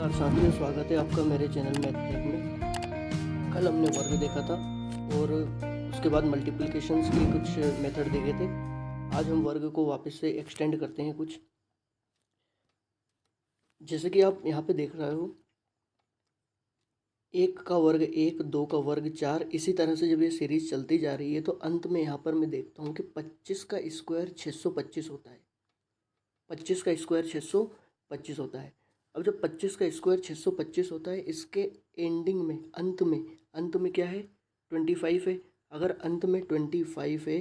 नमस्कार साथियों, स्वागत है आपका मेरे चैनल मैथ टेक में। कल हमने वर्ग देखा था और उसके बाद मल्टीप्लिकेशंस के कुछ मेथड देखे थे। आज हम वर्ग को वापस से एक्सटेंड करते हैं कुछ। जैसे कि आप यहाँ पे देख रहे हो, 1 का वर्ग 1, 2 का वर्ग 4। इसी तरह से जब ये सीरीज चलती जा रही है तो अंत में यहाँ पर मैं देखता हूँ कि 25 का स्क्वायर 625 होता है। 25 का स्क्वायर 625 होता है। अब जब 25 का स्क्वायर 625 होता है, इसके एंडिंग में अंत में क्या है, 25 है। अगर अंत में 25 है,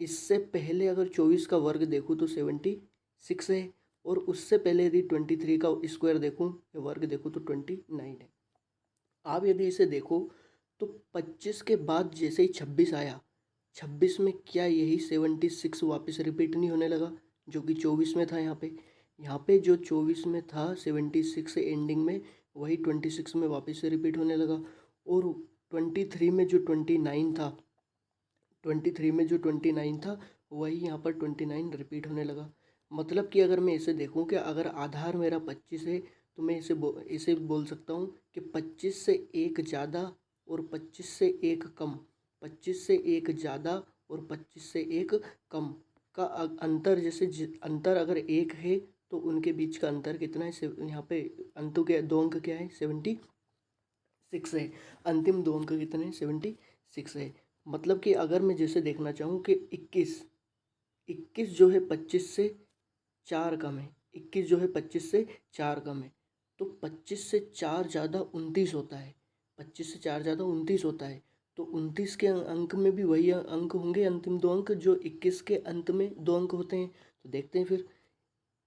इससे पहले अगर 24 का वर्ग देखूँ तो 76 है, और उससे पहले यदि 23 का स्क्वायर देखूँ या वर्ग देखूँ तो 29 है। आप यदि इसे देखो तो 25 के बाद जैसे ही 26 आया, 26 में क्या यही 76 वापस रिपीट नहीं होने लगा जो कि 24 में था। यहाँ पे जो 24 में था 76 से एंडिंग में, वही 26 में वापस से रिपीट होने लगा। और 23 में जो 29 था, 23 में जो 29 था वही यहाँ पर 29 रिपीट होने लगा। मतलब कि अगर मैं इसे देखूँ कि अगर आधार मेरा 25 है तो मैं इसे बोल सकता हूँ कि 25 से 1 ज़्यादा और 25 से 1 कम, 25 से 1 ज़्यादा और 25 से 1 कम का अंतर, जैसे अंतर अगर 1 है तो उनके बीच का अंतर कितना है। यहाँ पे अंतों के दो अंक क्या है, 76 है। अंतिम दो अंक कितने हैं, 76 है। मतलब कि अगर मैं जैसे देखना चाहूँ कि 21 जो है 25 से 4 कम है, 21 जो है 25 से 4 कम है, तो 25 से 4 ज़्यादा 29 होता है। 25 से 4 ज़्यादा 29 होता है, तो 29 के अंक में भी वही अंक होंगे, अंतिम दो अंक जो 21 के अंत में दो अंक होते हैं। तो देखते हैं फिर।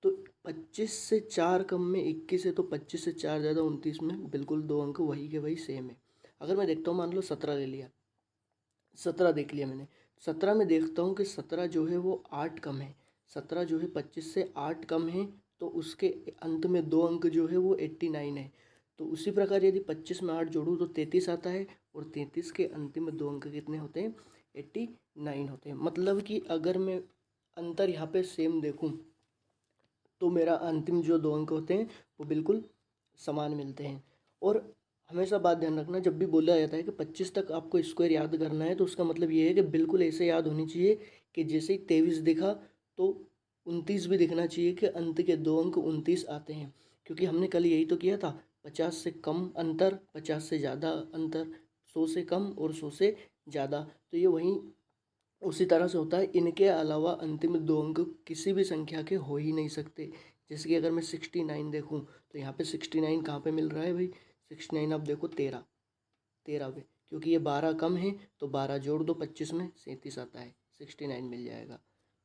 तो 25 से 4 कम में 21 है, तो 25 से 4 ज़्यादा 29 में बिल्कुल दो अंक वही के वही सेम है। अगर मैं देखता हूँ, मान लो 17 ले लिया, 17 देख लिया मैंने। 17 में देखता हूँ कि 17 जो है वो 8 कम है। 17 जो है 25 से 8 कम है, तो उसके अंत में दो अंक जो है वो 89 है। तो उसी प्रकार यदि 25 में 8 जोड़ूँ तो 33 आता है, और 33 के अंतिम दो अंक कितने होते हैं, 89 होते हैं। मतलब कि अगर मैं अंतर यहाँ पे सेम देखूँ तो मेरा अंतिम जो दो अंक होते हैं वो बिल्कुल समान मिलते हैं। और हमेशा बात ध्यान रखना, जब भी बोला जाता है कि 25 तक आपको स्क्वायर याद करना है, तो उसका मतलब ये है कि बिल्कुल ऐसे याद होनी चाहिए कि जैसे ही 23 दिखा तो 29 भी दिखना चाहिए, कि अंत के दो अंक 29 आते हैं। क्योंकि हमने कल यही तो किया था, 50 से कम अंतर, 50 से ज़्यादा अंतर, 100 से कम और 100 से ज़्यादा। तो ये वहीं उसी तरह से होता है। इनके अलावा अंतिम दो अंक किसी भी संख्या के हो ही नहीं सकते। जैसे कि अगर मैं 69 देखूं तो यहाँ पे 69 कहाँ पे मिल रहा है भाई, 69 आप देखो 13 पे, क्योंकि ये 12 कम है तो 12 जोड़ दो 25 में, 37 आता है, 69 मिल जाएगा।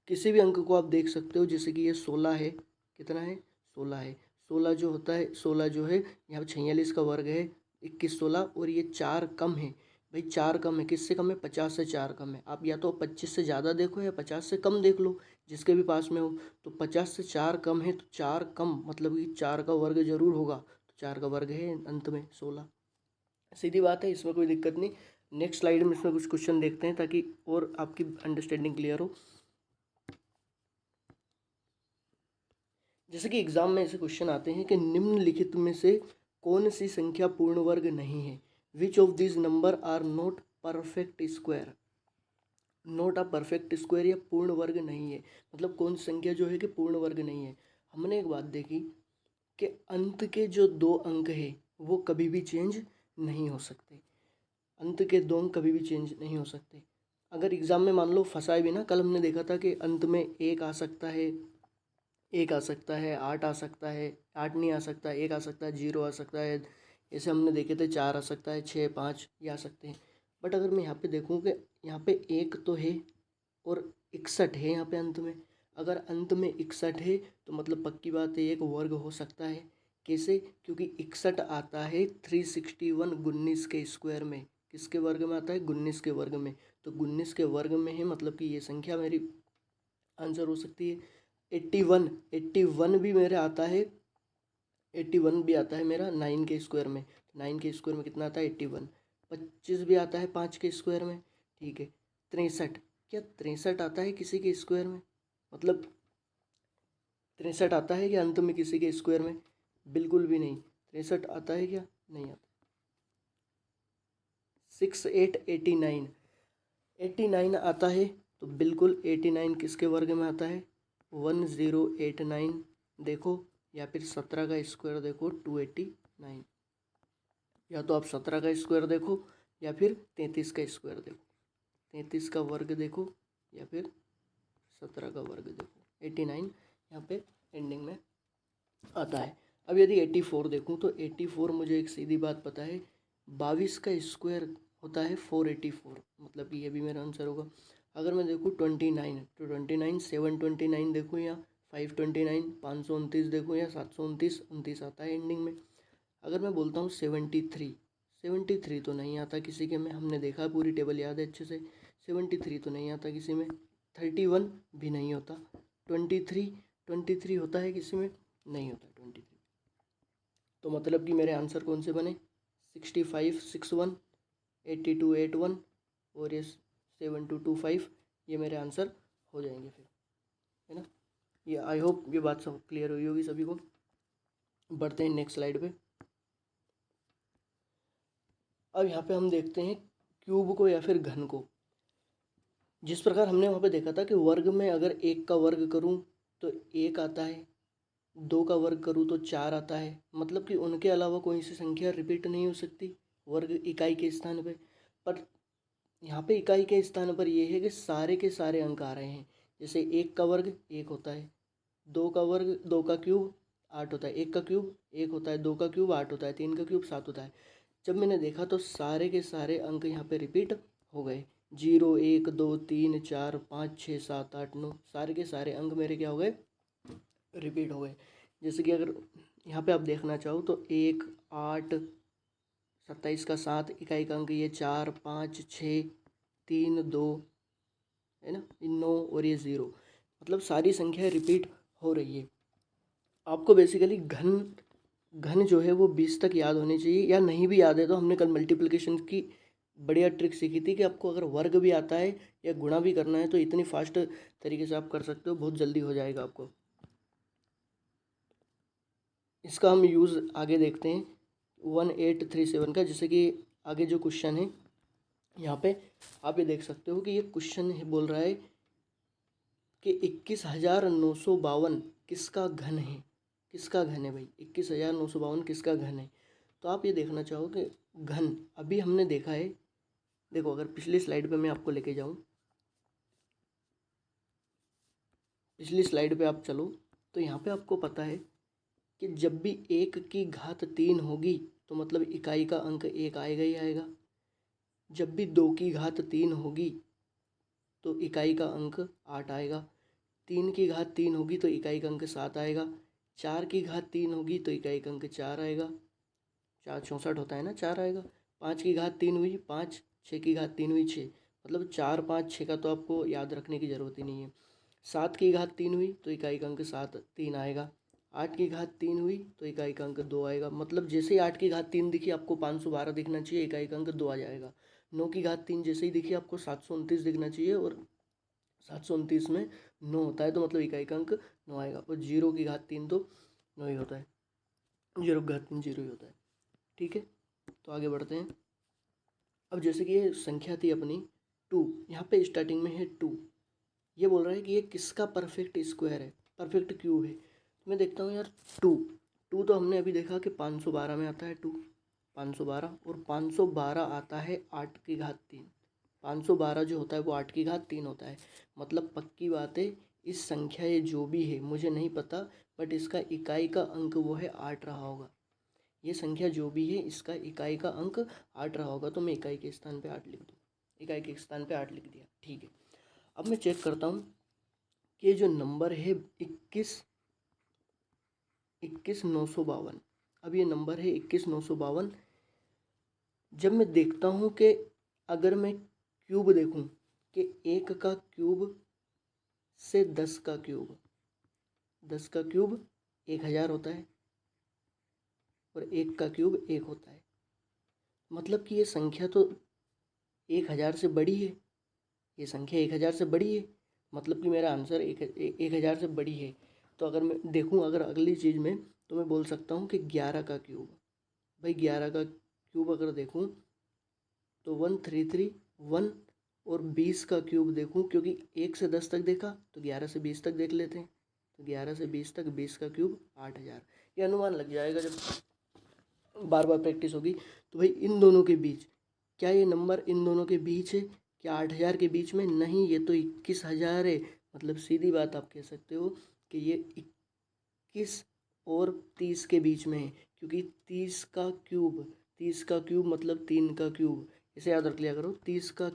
किसी भी अंक को आप देख सकते हो, जैसे कि ये 16 है, कितना है, 16 है। 16 जो होता है, 16 जो है यहाँ पे 46 का वर्ग है, 21 16, और ये 4 कम है। भाई 4 कम है, किससे कम है, 50 से 4 कम है। आप या तो 25 से ज़्यादा देखो या 50 से कम देख लो, जिसके भी पास में हो। तो 50 से 4 कम है, तो 4 कम मतलब कि 4 का वर्ग जरूर होगा, तो 4 का वर्ग है अंत में 16। सीधी बात है, इसमें कोई दिक्कत नहीं। नेक्स्ट स्लाइड में इसमें कुछ क्वेश्चन देखते हैं ताकि और आपकी अंडरस्टैंडिंग क्लियर हो। जैसे कि एग्जाम में ऐसे क्वेश्चन आते हैं कि निम्नलिखित में से कौन सी संख्या पूर्ण वर्ग नहीं है। Which of this number are not perfect square. Not a perfect square या पूर्ण वर्ग नहीं है, मतलब कौन सी संख्या जो है कि पूर्ण वर्ग नहीं है। हमने एक बात देखी कि अंत के जो दो अंक है वो कभी भी चेंज नहीं हो सकते। अंत के दो अंक कभी भी चेंज नहीं हो सकते। अगर एग्जाम में मान लो फंसाए भी ना, कल हमने देखा था कि अंत में एक आ सकता है, 8 आ सकता है, 8 नहीं आ सकता, 1 आ सकता है, 0 आ सकता है। ऐसे हमने देखे थे, 4 आ सकता है, 6 5 ये आ सकते हैं। बट अगर मैं यहाँ पे देखूँ कि यहाँ पे एक तो है और 61 है यहाँ पे अंत में। अगर अंत में 61 है तो मतलब पक्की बात है एक वर्ग हो सकता है। कैसे, क्योंकि 61 आता है 361 19 के स्क्वायर में। किसके वर्ग में आता है, 19 के वर्ग में। तो 19 के वर्ग में है, मतलब कि ये संख्या मेरी आंसर हो सकती है। 81 भी मेरे आता है, 81 भी आता है मेरा 9 के स्क्वायर में। 9 के स्क्वायर में कितना आता है, 81। 25 भी आता है 5 के स्क्वायर में, ठीक है। 63, क्या 63 आता है किसी के स्क्वायर में, मतलब 63 आता है कि अंत में किसी के स्क्वायर में। बिल्कुल भी नहीं। 63 आता है क्या? नहीं आता। 6 8 89, 89 आता है तो बिल्कुल 89 किसके वर्ग में आता है? 1089 देखो, या फिर 17 का स्क्वायर देखो 289। या तो आप 17 का स्क्वायर देखो या फिर 33 का स्क्वायर देखो। 33 का वर्ग देखो या फिर 17 का वर्ग देखो। 89 यहाँ पे एंडिंग में आता है। अब यदि 84 देखूँ तो 84 मुझे एक सीधी बात पता है, 22 का स्क्वायर होता है 484, मतलब कि ये भी मेरा आंसर होगा। अगर मैं देखूँ 29 तो 29 729 देखूँ या 529, 529 देखूँ या 729, 29 आता है एंडिंग में। अगर मैं बोलता हूँ 73, 73 तो नहीं आता किसी के में, हमने देखा पूरी टेबल याद है अच्छे से। 73 तो नहीं आता किसी में। 31 भी नहीं होता। 23 होता है किसी में? नहीं होता 23। तो मतलब कि मेरे आंसर कौन से बने? 65 61, 82 81 और ये 7225, ये मेरे आंसर हो जाएंगे फिर, है ना। ये आई होप ये बात सब क्लियर हुई होगी सभी को। बढ़ते हैं नेक्स्ट स्लाइड पे। अब यहाँ पे हम देखते हैं क्यूब को या फिर घन को। जिस प्रकार हमने वहाँ पे देखा था कि वर्ग में अगर 1 का वर्ग करूँ तो 1 आता है, 2 का वर्ग करूँ तो 4 आता है, मतलब कि उनके अलावा कोई सी संख्या रिपीट नहीं हो सकती वर्ग इकाई के स्थान पर यहाँ पे इकाई के स्थान पर ये है कि सारे के सारे अंक आ रहे हैं। जैसे 1 का वर्ग 1 होता है, 2 का वर्ग 2 का क्यूब 8 होता है, 1 का क्यूब 1 होता है, 2 का क्यूब 8 होता है, 3 का क्यूब 7 होता है। जब मैंने देखा तो सारे के सारे अंक यहाँ पे रिपीट हो गए। 0 1 2 3 4 5 6 7 8 9, सारे के सारे अंक मेरे क्या हो गए? रिपीट हो गए। जैसे कि अगर यहाँ पे आप देखना चाहो तो 1 8 27 का 7 इकाई का अंक, ये 4 5 6 3 2, है ना, 9 और ये 0, मतलब सारी संख्या रिपीट हो रही है। आपको बेसिकली घन घन जो है वो 20 तक याद होनी चाहिए, या नहीं भी याद है तो हमने कल मल्टीप्लिकेशन की बढ़िया ट्रिक सीखी थी कि आपको अगर वर्ग भी आता है या गुणा भी करना है तो इतनी फास्ट तरीके से आप कर सकते हो, बहुत जल्दी हो जाएगा आपको। इसका हम यूज़ आगे देखते हैं 1837 का। जैसे कि आगे जो क्वेश्चन है यहाँ पे आप ये देख सकते हो कि ये क्वेश्चन बोल रहा है कि 21,952 किसका घन है? किसका घन है भाई? 21,952 किसका घन है? तो आप ये देखना चाहो कि घन अभी हमने देखा है। देखो अगर पिछली स्लाइड पे मैं आपको लेके जाऊं, पिछली स्लाइड पे आप चलो तो यहाँ पे आपको पता है कि जब भी 1 की घात 3 होगी तो मतलब इकाई का अंक 1 आएगा ही आएगा। जब भी 2 की घात 3 होगी तो इकाई का अंक 8 आएगा। 3 की घात 3 होगी तो इकाई का अंक 7 आएगा। 4 की घात 3 होगी तो इकाई का अंक 4 आएगा। 4 64 होता है ना, 4 आएगा। 5 की घात 3 हुई 5, 6 की घात 3 हुई 6, मतलब 4 5 6 का तो आपको याद रखने की ज़रूरत ही नहीं है। 7 की घात 3 हुई तो इकाई का अंक 7 3 आएगा। 8 की घात 3 हुई तो इकाई का अंक 2 आएगा, मतलब जैसे ही 8 की घात 3 दिखी आपको 512 दिखना चाहिए, इकाई का अंक 2 आ जाएगा। 9 की घात 3 जैसे ही दिखी आपको 729 दिखना चाहिए, और 729 में 9 होता है तो मतलब इकाई का अंक 9 आएगा। और 0 की घात 3 तो 9 ही होता है, 0 की घात 3 0 ही होता है। ठीक है, तो आगे बढ़ते हैं। अब जैसे कि ये संख्या थी अपनी 2, यहाँ पे स्टार्टिंग में है 2। ये बोल रहा है कि ये किसका परफेक्ट स्क्वायर है, परफेक्ट क्यूब है। तो मैं देखता हूँ यार 2 2 तो हमने अभी देखा कि 512 में आता है 2, 512, और 512 आता है 8 की घात 3। 512 जो होता है वो 8 की घात 3 होता है, मतलब पक्की बात है इस संख्या ये जो भी है मुझे नहीं पता, बट इसका इकाई का अंक वो है 8 रहा होगा। ये संख्या जो भी है इसका इकाई का अंक 8 रहा होगा, तो मैं इकाई के स्थान पे 8 लिख दूँ। इकाई के स्थान पे 8 लिख दिया, ठीक है। अब मैं चेक करता हूँ कि ये जो नंबर है 21,952, अब ये नंबर है 21,952। जब मैं देखता हूँ कि अगर मैं क्यूब देखूँ कि 1 का क्यूब से 10 का क्यूब, 10 का क्यूब 1000 होता है और 1 का क्यूब 1 होता है, मतलब कि ये संख्या तो 1000 से बड़ी है। ये संख्या 1000 से बड़ी है, मतलब कि मेरा आंसर 1000 से बड़ी है। तो अगर मैं देखूं अगर अगली चीज़ में तो मैं बोल सकता हूँ कि 11 का क्यूब। भाई 11 का क्यूब अगर देखूँ तो 1331, और 20 का क्यूब देखूँ क्योंकि 1 से 10 तक देखा तो 11 से 20 तक देख लेते हैं। तो 11 से 20 तक 20 का क्यूब 8000। ये अनुमान लग जाएगा जब बार बार प्रैक्टिस होगी। तो भाई इन दोनों के बीच, क्या ये नंबर इन दोनों के बीच है? क्या 8000 के बीच में? नहीं, ये तो 21000 है। मतलब सीधी बात आप कह सकते हो कि ये 21 और 30 के बीच में है, क्योंकि 30 का क्यूब मतलब 3 का क्यूब। इसे याद रख लिया करो, 30 का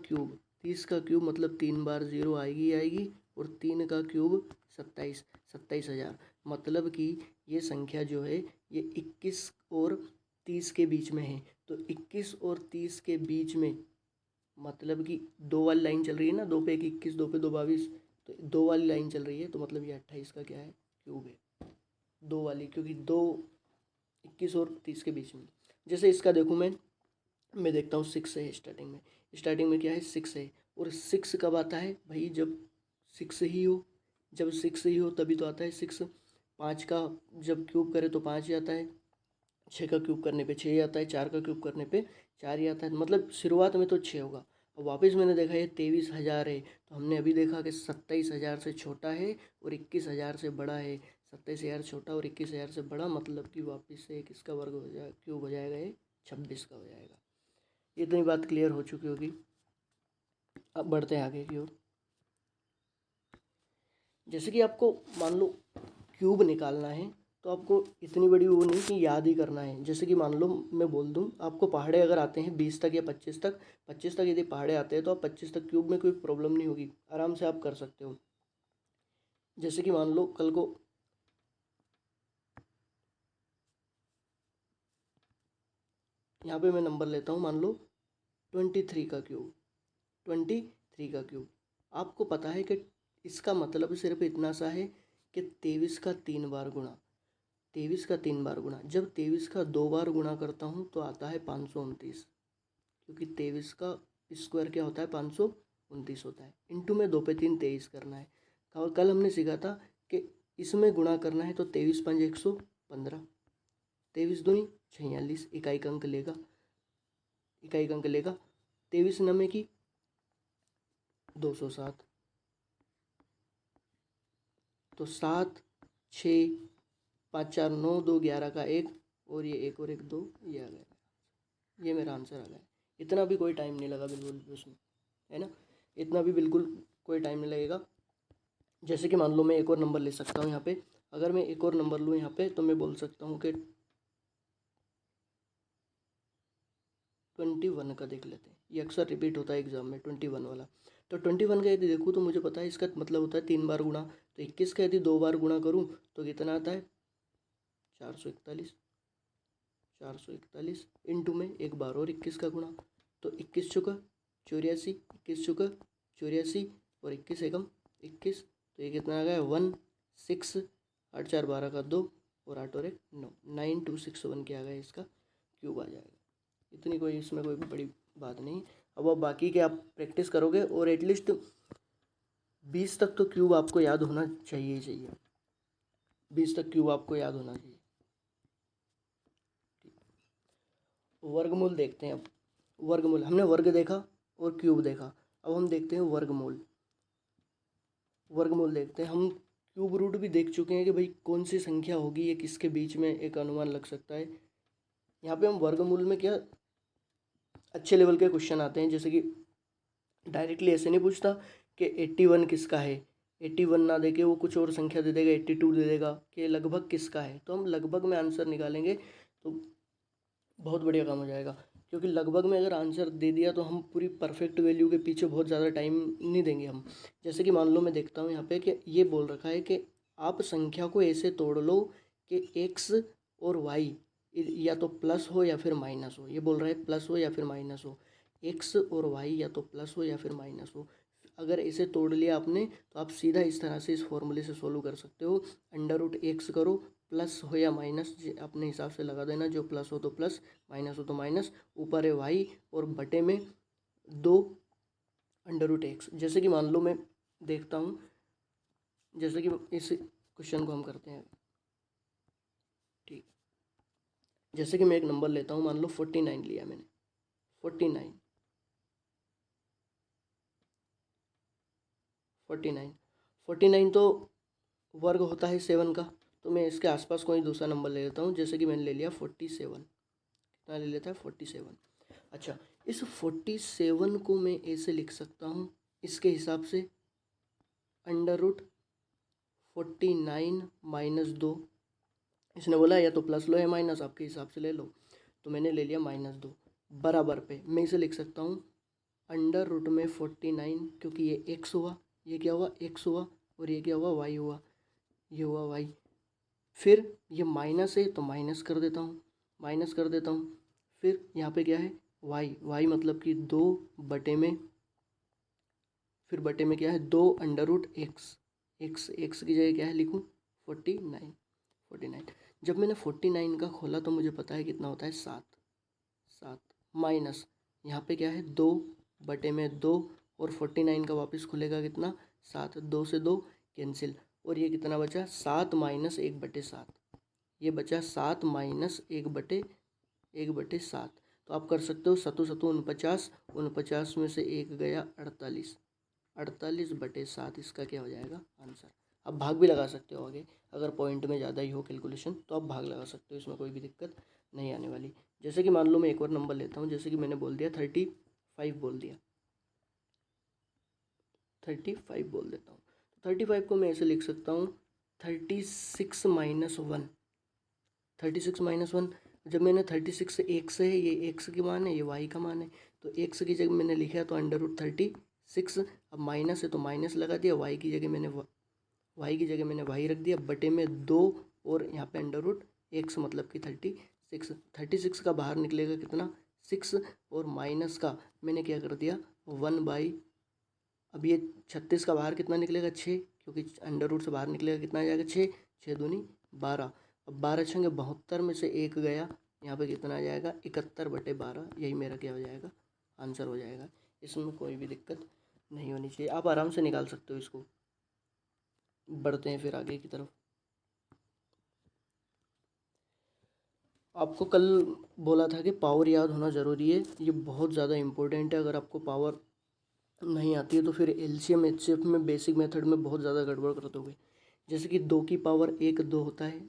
क्यूब मतलब 3 बार 0 आएगी आएगी, और 3 का क्यूब 27,000। मतलब कि ये संख्या जो है ये 21 और 30 के बीच में है। तो 21 और 30 के बीच में मतलब कि दो वाली लाइन चल रही है ना, 2 पे 21, 2 पे 2 22, तो 2 वाली लाइन चल रही है, तो मतलब ये 28 का क्या है? क्यूब है। 2 वाली, क्योंकि 2 21 और 30 के बीच में। जैसे इसका देखूँ मैं देखता हूँ 6 है स्टार्टिंग में क्या है? 6 है। और 6 कब आता है भाई? जब 6 ही हो, जब 6 ही हो तभी तो आता है 6। 5 का जब क्यूब करे तो 5 ही आता है, 6 का क्यूब करने पे 6 ही आता है, 4 का क्यूब करने पे 4 ही आता है। मतलब शुरुआत में तो 6 होगा। और वापस मैंने देखा ये 23,000 है, तो हमने अभी देखा कि 27,000 से छोटा है और 21,000 से बड़ा है। 27,000 छोटा और 21,000 से बड़ा, मतलब कि वापस से किसका वर्ग हो जाएगा? क्यूब हो जाएगा, ये 26 का हो जाएगा। इतनी बात क्लियर हो चुकी होगी। अब बढ़ते हैं आगे की ओर। जैसे कि आपको मान लो क्यूब निकालना है, तो आपको इतनी बड़ी वो नहीं कि याद ही करना है। जैसे कि मान लो मैं बोल दूं आपको, पहाड़े अगर आते हैं 20 तक या 25 तक यदि पहाड़े आते हैं तो आप 25 तक क्यूब में कोई प्रॉब्लम नहीं होगी, आराम से आप कर सकते हो। जैसे कि मान लो कल को यहाँ पे मैं नंबर लेता हूँ, मान लो 23 का क्यूब। 23 का क्यूब, आपको पता है कि इसका मतलब सिर्फ इतना सा है कि 23 का 3 बार गुणा। 23 का 3 बार गुणा, जब 23 का 2 बार गुणा करता हूँ तो आता है 529, क्योंकि 23 का स्क्वायर क्या होता है? 529 होता है। इंटू में 2 पे 3 23 करना है। कल हमने सीखा था कि इसमें गुणा करना है, तो 23 5 115, 23 दूनी 46, इकाई अंक लेगा। 23 नमे की 207, तो 7 6 5 4 9 2 11 का 1, और ये 1 और 1 2, ये आ गया। ये मेरा आंसर आ गया। इतना भी कोई टाइम नहीं लगा बिल्कुल भी उसमें, है ना? इतना भी बिल्कुल कोई टाइम नहीं लगेगा। जैसे कि मान लो मैं एक और नंबर ले सकता हूँ यहाँ पे। अगर मैं एक और नंबर लूँ यहाँ पे, तो मैं बोल सकता हूँ कि 21 का देख लेते हैं। ये अक्सर रिपीट होता है एग्जाम में 21 वाला। तो 21 का यदि देखूँ तो मुझे पता है इसका मतलब होता है 3 बार गुणा। तो 21 का यदि 2 बार गुणा करूँ तो कितना आता है? 441। 441 इंटू में एक बार और 21 का गुणा, तो 21 चौका 84, 21 चौका 84, और 21 एकम 21, तो ये कितना आ गया? 16। 8 4 12 का 2, और 8 और 1 9, 9261 क्या आ गया? इसका क्यूब आ जाएगा। इतनी कोई इसमें कोई बड़ी बात नहीं। अब बाकी के आप प्रैक्टिस करोगे, और एटलीस्ट 20 तक तो क्यूब आपको याद होना चाहिए ही चाहिए। 20 तक क्यूब आपको याद होना चाहिए। वर्गमूल देखते हैं अब। वर्गमूल, हमने वर्ग देखा और क्यूब देखा, अब हम देखते हैं वर्गमूल। वर्गमूल देखते हैं हम। क्यूब रूट भी देख चुके हैं कि भाई कौन सी संख्या होगी, ये किसके बीच में एक अनुमान लग सकता है। यहाँ पे हम वर्गमूल में क्या अच्छे लेवल के क्वेश्चन आते हैं, जैसे कि डायरेक्टली ऐसे नहीं पूछता कि 81 किसका है। 81 ना दे के वो कुछ और संख्या दे देगा, 82 दे देगा, कि लगभग किसका है। तो हम लगभग में आंसर निकालेंगे तो बहुत बढ़िया काम हो जाएगा। क्योंकि लगभग में अगर आंसर दे दिया तो हम पूरी परफेक्ट वैल्यू के पीछे बहुत ज़्यादा टाइम नहीं देंगे हम। जैसे कि मान लो मैं देखता हूँ यहाँ पे कि ये बोल रखा है कि आप संख्या को ऐसे तोड़ लो कि एक्स और वाई या तो प्लस हो या फिर माइनस हो। ये बोल रहा है प्लस हो या फिर माइनस हो। एक्स और वाई या तो प्लस हो या फिर माइनस हो। अगर इसे तोड़ लिया आपने तो आप सीधा इस तरह से इस फॉर्मूले से सोल्व कर सकते हो। अंडर रूट एक्स करो, प्लस हो या माइनस अपने हिसाब से लगा देना, जो प्लस हो तो प्लस, माइनस हो तो माइनस। ऊपर है वाई और बटे में 2 अंडर रूट एक्स। जैसे कि मान लो मैं देखता हूँ, जैसे कि इस क्वेश्चन को हम करते हैं, जैसे कि मैं एक नंबर लेता हूँ, मान लो 49 लिया मैंने, 49 49 49 तो वर्ग होता है 7 का, तो मैं इसके आसपास कोई दूसरा नंबर ले लेता हूँ। जैसे कि मैंने ले लिया 47, कितना ले लेता है 47। अच्छा, इस 47 को मैं ऐसे लिख सकता हूँ इसके हिसाब से, अंडर रूट 49 माइनस 2। इसने बोला या तो प्लस लो या माइनस, आपके हिसाब से ले लो, तो मैंने ले लिया -2 बराबर पे मैं इसे लिख सकता हूँ अंडर रूट में 49, क्योंकि ये एक्स हुआ, ये क्या हुआ एक्स हुआ, और ये क्या हुआ वाई हुआ, ये हुआ वाई। फिर ये माइनस है तो माइनस कर देता हूँ, माइनस कर देता हूँ। फिर यहाँ पे क्या है वाई, वाई मतलब कि 2 बटे में, फिर बटे में क्या है 2 अंडर रूट एक्स, एक्स की जगह क्या है लिखूँ 49। जब मैंने 49 का खोला तो मुझे पता है कितना होता है 7 माइनस यहाँ पे क्या है 2 बटे में 2, और 49 का वापस खुलेगा कितना 7, 2 से 2 कैंसिल, और ये कितना बचा 7 माइनस 1/7, ये बचा 7 माइनस 1/7। तो आप कर सकते हो 7 7 49, 49 में से 1 गया 48, 48/7 इसका क्या हो जाएगा आंसर। आप भाग भी लगा सकते हो आगे, अगर पॉइंट में ज़्यादा ही हो कैलकुलेशन तो आप भाग लगा सकते हो, इसमें कोई भी दिक्कत नहीं आने वाली। जैसे कि मान लो मैं एक और नंबर लेता हूँ, जैसे कि मैंने बोल दिया 35 बोल दिया, 35 बोल देता हूँ। तो 35 को मैं ऐसे लिख सकता हूँ 36 माइनस 1, 36 - 1। जब मैंने 36 एक्स है, ये एक्स की मान है, ये वाई का मान है, तो एक्स की जगह मैंने लिखा तो अंडर रूट 36, अब माइनस है तो माइनस लगा दिया, वाई की जगह मैंने वाई रख दिया, बटे में 2, और यहाँ पे अंडर रूट एक्स मतलब कि 36 का बाहर निकलेगा कितना 6, और माइनस का मैंने क्या कर दिया 1/, अब ये 36 का बाहर कितना निकलेगा 6, क्योंकि अंडर रूट से बाहर निकलेगा कितना आ जाएगा 6, 6 दूनी 12, अब 12 छंगे 72 में से 1 गया, यहाँ पे कितना आ जाएगा 71/12, यही मेरा क्या हो जाएगा आंसर हो जाएगा। इसमें कोई भी दिक्कत नहीं होनी चाहिए, आप आराम से निकाल सकते हो इसको। बढ़ते हैं फिर आगे की तरफ। आपको कल बोला था कि पावर याद होना ज़रूरी है, ये बहुत ज़्यादा इम्पोर्टेंट है। अगर आपको पावर नहीं आती है तो फिर एलसीएम एचसीएफ में बेसिक मेथड में बहुत ज़्यादा गड़बड़ कर दोगे। जैसे कि 2 की पावर 1 2 होता है,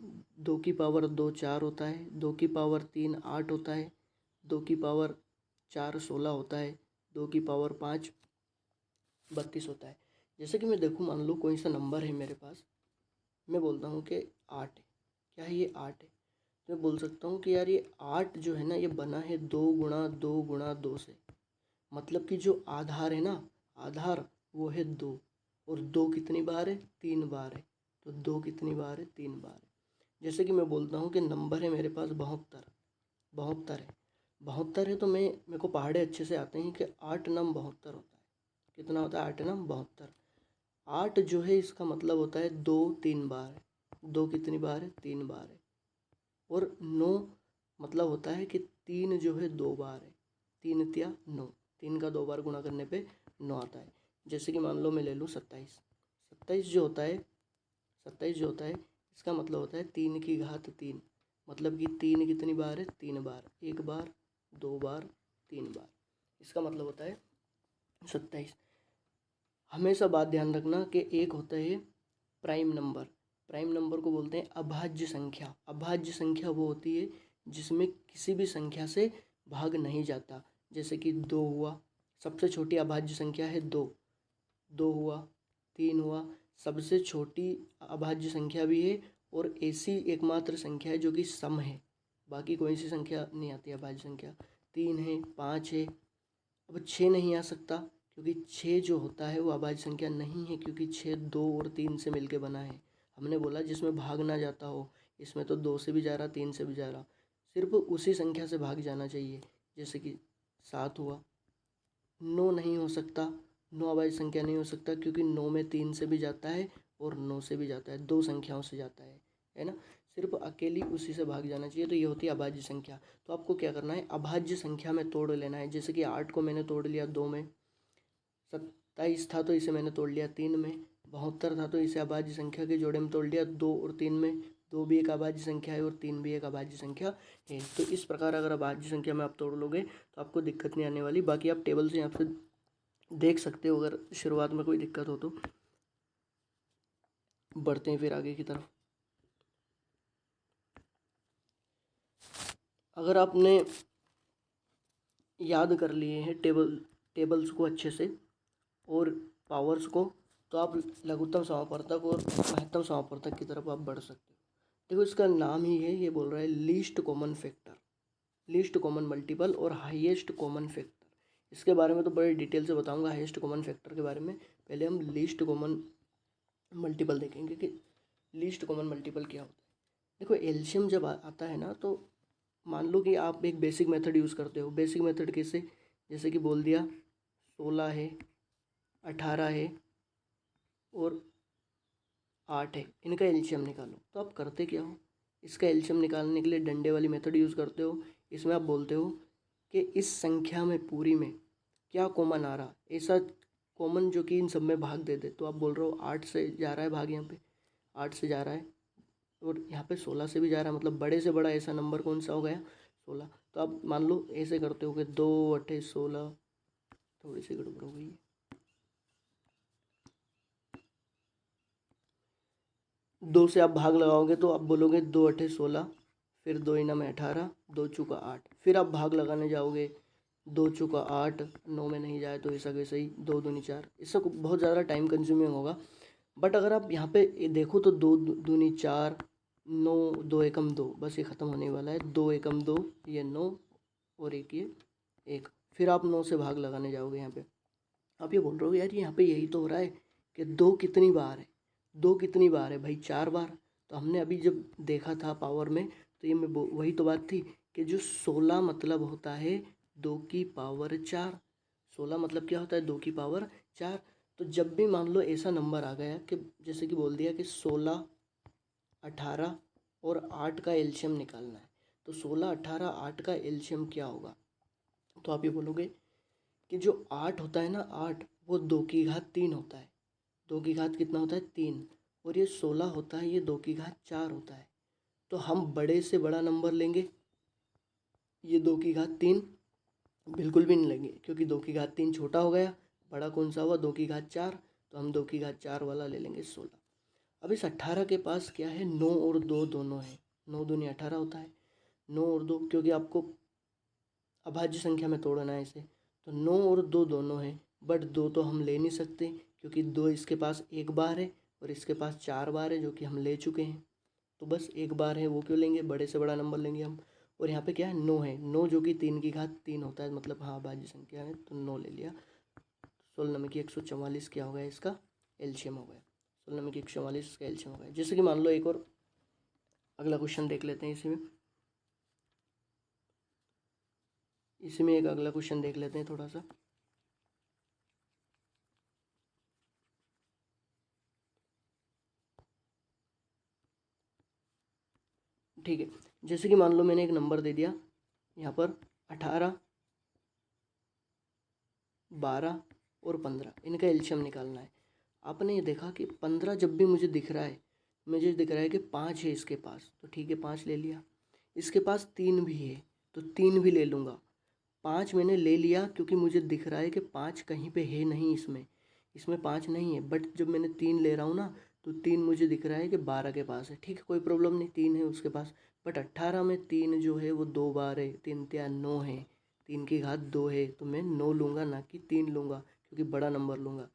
2 की पावर 2 4 होता है, 2 की पावर 3 8 होता है, 2 की पावर 4 16 होता है, 2 की पावर 5 32 होता है। जैसे कि मैं देखूँ, मान लो कोई सा नंबर है मेरे पास, मैं बोलता हूँ कि 8 है, क्या है ये 8 है, तो मैं बोल सकता हूँ कि यार ये 8 जो है ना ये बना है 2 × 2 × 2 से, मतलब कि जो आधार है ना, आधार वो है 2, और 2 कितनी बार है 3 बार है, तो 2 कितनी बार है 3 बार है। जैसे कि मैं बोलता हूँ कि नंबर है मेरे पास 72, 72 है, 72 है, तो मेरे को पहाड़े अच्छे से आते हैं कि 8 9 72 होता है, कितना होता है 8 9 72। 8 जो है इसका मतलब होता है 2 3 बार है, 2 कितनी बार है 3 बार है, और 9 मतलब होता है कि 3 जो है 2 बार है, 3 तिया 9, 3 का 2 बार गुणा करने पे 9 आता है। जैसे कि मान लो मैं ले लूँ 27, 27 जो होता है, 27 जो होता है इसका मतलब होता है 3 की घात 3, मतलब कि 3 कितनी बार है 3 बार, 1 बार 2 बार 3 बार, इसका मतलब होता है 27। हमेशा बात ध्यान रखना कि एक होता है प्राइम नंबर, प्राइम नंबर को बोलते हैं अभाज्य संख्या। अभाज्य संख्या वो होती है जिसमें किसी भी संख्या से भाग नहीं जाता। जैसे कि 2 हुआ, सबसे छोटी अभाज्य संख्या है 2, 2 हुआ, 3 हुआ, सबसे छोटी अभाज्य संख्या भी है, और ऐसी एकमात्र संख्या है जो कि सम है, बाकी कोई सी संख्या नहीं आती अभाज्य संख्या। 3 है, 5 है, अब 6 नहीं आ सकता, क्योंकि 6 जो होता है वो अभाज्य संख्या नहीं है, क्योंकि 6 2 और 3 से मिलके बना है। हमने बोला जिसमें भाग ना जाता हो, इसमें तो 2 से भी जा रहा 3 से भी जा रहा, सिर्फ उसी संख्या से भाग जाना चाहिए। जैसे कि 7 हुआ, 9 नहीं हो सकता, 9 अभाज्य संख्या नहीं हो सकता, क्योंकि 9 में 3 से भी जाता है और 9 से भी जाता है, 2 संख्याओं से जाता है ना, सिर्फ अकेली उसी से भाग जाना चाहिए, तो ये होती है अभाज्य संख्या। तो आपको क्या करना है, अभाज्य संख्या में तोड़ लेना है। जैसे कि 8 को मैंने तोड़ लिया 2 में, 27 था तो इसे मैंने तोड़ लिया 3 में, 72 था तो इसे अभाज्य संख्या के जोड़े में तोड़ लिया 2 और 3 में, 2 भी एक अभाज्य संख्या है और 3 भी एक अभाज्य संख्या है। तो इस प्रकार अगर अभाज्य संख्या में आप तोड़ लोगे तो आपको दिक्कत नहीं आने वाली। बाकी आप टेबल से यहाँ से देख सकते हो, अगर शुरुआत में कोई दिक्कत हो तो। बढ़ते हैं फिर आगे की तरफ। अगर आपने याद कर लिए हैं टेबल्स को अच्छे से और पावर्स को, तो आप लघुत्तम समापवर्तक और महत्तम समापवर्तक की तरफ आप बढ़ सकते हो। देखो इसका नाम ही है, ये बोल रहा है least common factor, least common multiple और हाईएस्ट कॉमन फैक्टर। इसके बारे में तो बड़े डिटेल से बताऊंगा हाईएस्ट कॉमन फैक्टर के बारे में। पहले हम लीस्ट कॉमन मल्टीपल देखेंगे कि लीस्ट कॉमन मल्टीपल क्या होता है। देखो एलसीएम जब आता है ना, तो मान लो कि आप एक बेसिक मेथड यूज़ करते हो। बेसिक मेथड कैसे, जैसे कि बोल दिया 16 है, 18 है और 8 है, इनका एलसीएम निकालो। तो आप करते क्या हो, इसका एलसीएम निकालने के लिए डंडे वाली मेथड यूज़ करते हो। इसमें आप बोलते हो कि इस संख्या में पूरी में क्या कॉमन आ रहा, ऐसा कॉमन जो कि इन सब में भाग दे दे। तो आप बोल रहे हो 8 से जा रहा है भाग, यहाँ पे 8 से जा रहा है और यहाँ पे 16 से भी जा रहा है, मतलब बड़े से बड़ा ऐसा नंबर कौन सा हो गया, 16। तो आप मान लो ऐसे करते हो कि 2 8 16, थोड़ी सी गड़बड़ हो गई है, 2 से आप भाग लगाओगे तो आप बोलोगे 2 8 16, फिर 2 इना में 18, 2 चौका 8, फिर आप भाग लगाने जाओगे 2 चौका 8, 9 में नहीं जाए तो ऐसा कैसे ही 2 दूनी 4। इससे बहुत ज़्यादा टाइम कंज्यूमिंग होगा। बट अगर आप यहाँ पे देखो तो 2 दूनी 4, 9, 2 एकम 2, बस ये ख़त्म होने वाला है। 2 एकम 2, ये 9 और एक ये 1। फिर आप 9 से भाग लगाने जाओगे। यहाँ पे आप ये बोल रहे हो यार यहाँ पे यही तो हो रहा है कि 2 कितनी बार है, 2 कितनी बार है भाई, 4 बार। तो हमने अभी जब देखा था पावर में, तो ये मैं वही तो बात थी कि जो 16 मतलब होता है 2 की पावर 4। 16 मतलब क्या होता है, 2 की पावर 4। तो जब भी मान लो ऐसा नंबर आ गया कि जैसे कि बोल दिया कि 16 18 और 8 का एलसीएम निकालना है, तो 16 18 8 का एलसीएम क्या होगा। तो आप ये बोलोगे कि जो 8 होता है ना, 8 वो 2 की घात 3 होता है। 2 की घात कितना होता है, 3। और ये 16 होता है, ये 2 की घात 4 होता है। तो हम बड़े से बड़ा नंबर लेंगे, ये 2 की घात 3 बिल्कुल भी नहीं लेंगे, क्योंकि 2 की घात 3 छोटा हो गया। बड़ा कौन सा हुआ, 2 की घात 4। तो हम 2 की घात 4 वाला ले लेंगे, 16। अब इस 18 के पास क्या है, 9 और 2 दोनों है। 9 दूनी 18 होता है, 9 और 2, क्योंकि आपको अभाज्य संख्या में तोड़ना है इसे। तो 9 और 2 दोनों है, बट 2 तो हम ले नहीं सकते, क्योंकि 2 इसके पास एक बार है और इसके पास 4 बार है, जो कि हम ले चुके हैं। तो बस एक बार है, वो क्यों लेंगे, बड़े से बड़ा नंबर लेंगे हम। और यहाँ पे क्या है, 9 है, 9 जो कि 3 की घात 3 होता है, मतलब हाँ अभाज्य संख्या है, तो 9 ले लिया। 16 में की 144 क्या हो गया, इसका एलसीएम हो गया। 16 में की 144 इसका एलसीएम हो गया। जैसे कि मान लो एक और अगला क्वेश्चन देख लेते हैं इसी में एक अगला क्वेश्चन देख लेते हैं थोड़ा सा। ठीक है, जैसे कि मान लो मैंने एक नंबर दे दिया यहाँ पर 18 12 और 15, इनका एलसीएम निकालना है। आपने ये देखा कि 15 जब भी मुझे दिख रहा है, मुझे दिख रहा है कि 5 है इसके पास, तो ठीक है 5 ले लिया। इसके पास 3 भी है, तो 3 भी ले लूँगा। 5 मैंने ले लिया क्योंकि मुझे दिख रहा है कि 5 कहीं पे है नहीं, इसमें इसमें 5 नहीं है। बट जब मैंने 3 ले रहा हूँ ना, तो 3 मुझे दिख रहा है कि 12 के पास है। ठीक है, कोई प्रॉब्लम नहीं, 3 है उसके पास। बट 18 में 3 जो है वो 2 बार है, 3 त्या 9 है, 3 की घात 2 है, तो मैं 9 लूँगा ना कि 3 लूँगा, क्योंकि बड़ा नंबर लूँगा,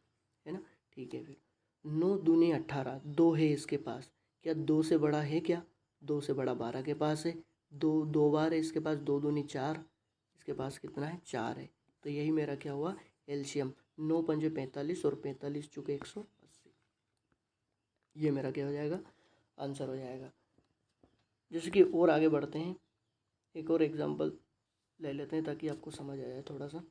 है ना। ठीक है, फिर 9 दूनी 18, 2 है इसके पास। क्या 2 से बड़ा है क्या, 2 से बड़ा 12 के पास है। 2 बार है इसके पास, 2 दूनी 4, इसके पास कितना है, 4 है। तो यही मेरा क्या हुआ, एलसीएम। 9 पंजे 45 और 45 चुके 180, ये मेरा क्या हो जाएगा, आंसर हो जाएगा। जैसे कि और आगे बढ़ते हैं, एक और एग्जांपल ले लेते हैं ताकि आपको समझ आ जाए थोड़ा सा।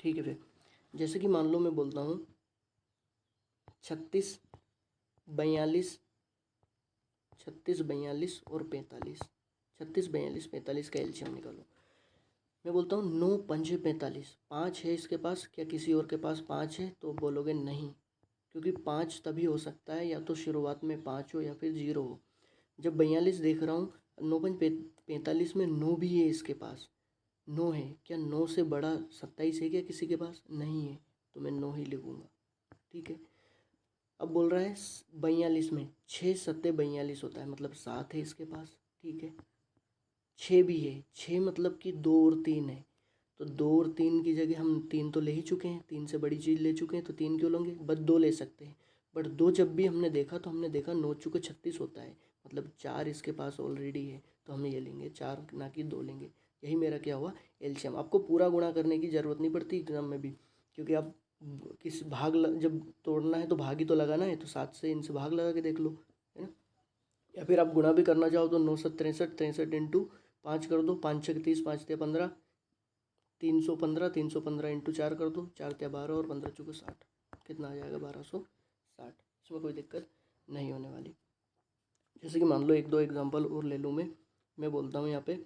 ठीक है, फिर जैसे कि मान लो मैं बोलता हूँ 36 42, 36 42 और 45, 36 42 45 का एलसीएम निकालो। मैं बोलता हूँ 9 पंजे 45, 5 है इसके पास, क्या किसी और के पास 5 है? तो बोलोगे नहीं, क्योंकि 5 तभी हो सकता है या तो शुरुआत में 5 हो या फिर 0 हो। जब 42 देख रहा हूँ, 9 पंज 45 में 9 भी है इसके पास, 9 है, क्या 9 से बड़ा 27 है क्या किसी के पास? नहीं है, तो मैं 9 ही लिखूँगा। ठीक है। अब बोल रहा है 42 में 6 सत्ते 42 होता है, मतलब 7 है इसके पास। ठीक है। 6 भी है, 6 मतलब कि 2 और 3 है, तो 2 और 3 की जगह हम 3 तो ले ही चुके हैं, 3 से बड़ी चीज़ ले चुके हैं, तो 3 क्यों लेंगे? बस 2 ले सकते हैं। बट 2 जब भी हमने देखा तो हमने देखा 9 चुके 36 होता है, मतलब 4 इसके पास ऑलरेडी है, तो हम ये लेंगे 4, ना कि 2 लेंगे। यही मेरा क्या हुआ? एलसीएम। आपको पूरा गुणा करने की ज़रूरत नहीं पड़ती एग्जाम में भी, क्योंकि आप किस जब तोड़ना है तो भाग ही तो लगाना है, तो 7 से इनसे भाग लगा के देख लो, है ना। या फिर आप गुणा भी करना चाहो तो 9 7 63, 63 इंटू 5 कर दो, 5 6 30, 5 3 15, 315, 315 इंटू 4 कर दो, 4 3 12 और 15 चौके 60, कितना आ जाएगा? 1260। इसमें कोई दिक्कत नहीं होने वाली। जैसे कि मान लो एक दो एग्जांपल और ले लूँ मैं बोलता हूँ यहाँ पे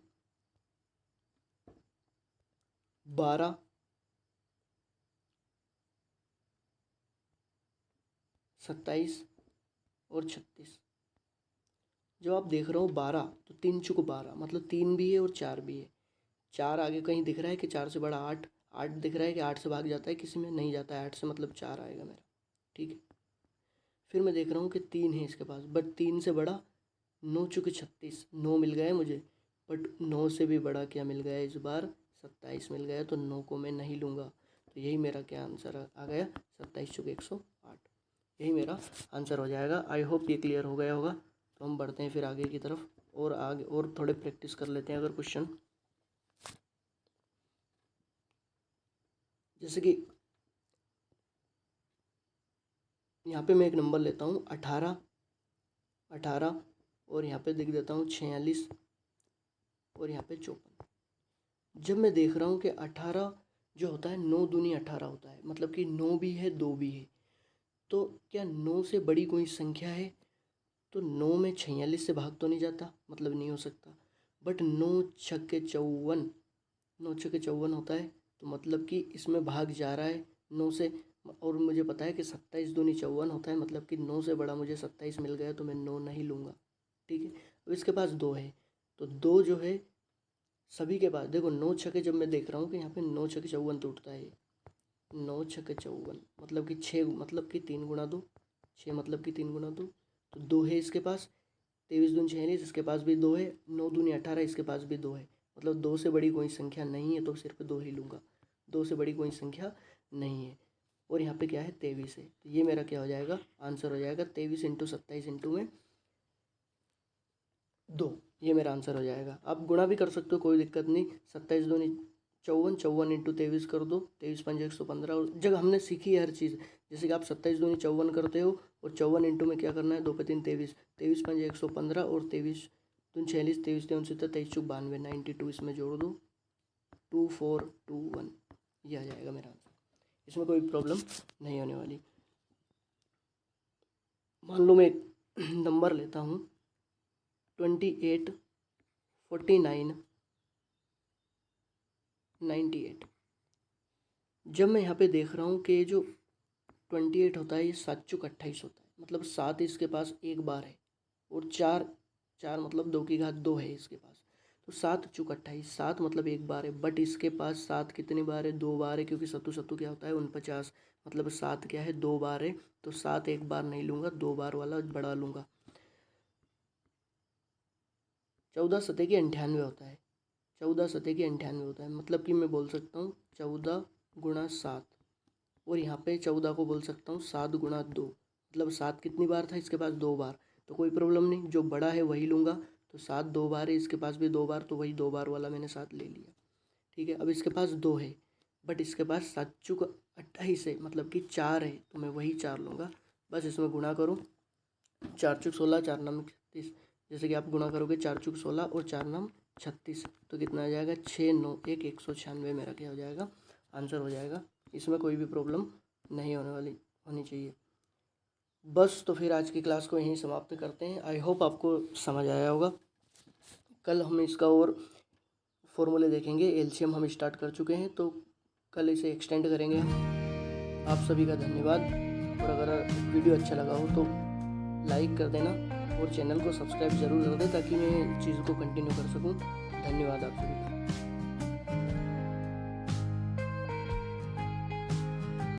12, 27 और 36। जो आप देख रहे हो 12, तो 3 चुक 12, मतलब 3 भी है और 4 भी है। 4 आगे कहीं दिख रहा है कि 4 से बड़ा 8? 8 दिख रहा है कि 8 से भाग जाता है किसी में? नहीं जाता है, 8 से, मतलब 4 आएगा मेरा। ठीक है। फिर मैं देख रहा हूँ कि 3 है इसके पास, बट 3 से बड़ा 9 चुके 36, 9 मिल गया है मुझे, बट 9 से भी बड़ा क्या मिल गया है इस बार? 27 मिल गया, तो 9 को मैं नहीं लूँगा। तो यही मेरा क्या आंसर आ गया? 27 चुके 108, यही मेरा आंसर हो जाएगा। आई होप ये क्लियर हो गया होगा। तो हम बढ़ते हैं फिर आगे की तरफ, और आगे और थोड़े प्रैक्टिस कर लेते हैं अगर क्वेश्चन। जैसे कि यहाँ पे मैं एक नंबर लेता हूँ 18, 18, और यहाँ पे लिख देता हूँ 46, और यहाँ पे 54। जब मैं देख रहा हूँ कि 18 जो होता है 9 दूनी 18 होता है, मतलब कि 9 भी है 2 भी है, तो क्या 9 से बड़ी कोई संख्या है? तो 9 में 46 से भाग तो नहीं जाता, मतलब नहीं हो सकता। बट 9 छक्के 54, 9 छक्के 54 होता है, तो मतलब कि इसमें भाग जा रहा है 9 से। और मुझे पता है कि 27 दूनी 54 होता है, मतलब कि 9 से बड़ा मुझे 27 मिल गया, तो मैं 9 नहीं लूँगा। ठीक है। अब इसके पास 2 है, तो 2 जो है सभी के पास, देखो 9 छक्के, जब मैं देख रहा हूँ कि यहाँ पे 9 छक्के 54 टूटता है, 9 छक्के 54 मतलब कि 6, मतलब कि 3 गुणा 2, 6 मतलब कि 3 गुणा 2, तो 2 है इसके पास। 23 दूनी 46, इसके पास भी 2 है। 9 दूनी 18, इसके पास भी 2 है, मतलब 2 से बड़ी कोई संख्या नहीं है, तो सिर्फ 2 ही लूँगा। 2 से बड़ी कोई संख्या नहीं है। और यहाँ पे क्या है? 23 है, तो ये मेरा क्या हो जाएगा? आंसर हो जाएगा 23 इंटू 27 इंटू में 2, ये मेरा आंसर हो जाएगा। आप गुणा भी कर सकते हो, कोई दिक्कत नहीं। 27 दूनी 54, 54 इंटू 23 कर दो, 23 पंजे 115। और जब हमने सीखी है हर चीज़, जैसे कि आप 27 दूनी 54 करते हो, और 54 इंटू में क्या करना है? 2 पे 3 23, 23 पंजे 115, और 23 दूनी 46, 23 दूनी 69, 23 चौक 92, 92 इसमें जोड़ दो, 2421, ये आ जाएगा मेरा आंसर। इसमें कोई प्रॉब्लम नहीं होने वाली। मान लो मैं एक नंबर लेता हूँ 28 49 98। जब मैं यहाँ पे देख रहा हूँ कि जो 28 होता है ये 7 चुक 28 होता है, मतलब 7 इसके पास एक बार है, और 4, 4 मतलब 2 की घात 2 है इसके पास, तो 7 चुक 28, 7 मतलब एक बार है। बट इसके पास 7 कितनी बार है? 2 बार है, क्योंकि सत्तू सत्तू क्या होता है? 49, मतलब 7 क्या है? 2 बार है, तो 7 एक बार नहीं लूँगा, 2 बार वाला बड़ा लूँगा। 14 सतह की 98 होता है, 14 सतह की 98 होता है, मतलब कि मैं बोल सकता हूँ 14 गुणा 7, और यहाँ पे 14 को बोल सकता हूँ 7 गुणा 2, मतलब 7 कितनी बार था इसके पास? 2 बार, तो कोई प्रॉब्लम नहीं, जो बड़ा है वही लूँगा। तो 7 2 बार है, इसके पास भी 2 बार, तो वही 2 बार वाला मैंने 7 ले लिया। ठीक है। अब इसके पास 2 है, बट इसके पास 7 चुक 28 है, मतलब कि 4 है, तो मैं वही 4 लूँगा। बस इसमें गुणा करो, 4 चुक 16, 4 नाम 36। जैसे कि आप गुणा करोगे 4 चुक 16 और 4 नाम 36, तो कितना आ जाएगा? 6 9 1 196 मेरा क्या हो जाएगा? आंसर हो जाएगा। इसमें कोई भी प्रॉब्लम नहीं होनी चाहिए। बस, तो फिर आज की क्लास को यहीं समाप्त करते हैं। आई होप आपको समझ आया होगा। कल हम इसका और फॉर्मूले देखेंगे। एलसीएम हम स्टार्ट कर चुके हैं, तो कल इसे एक्सटेंड करेंगे हम। आप सभी का धन्यवाद, और अगर वीडियो अच्छा लगा हो तो लाइक कर देना और चैनल को सब्सक्राइब ज़रूर कर दें ताकि मैं इस चीज़ को कंटिन्यू कर सकूं। धन्यवाद आप सभी का।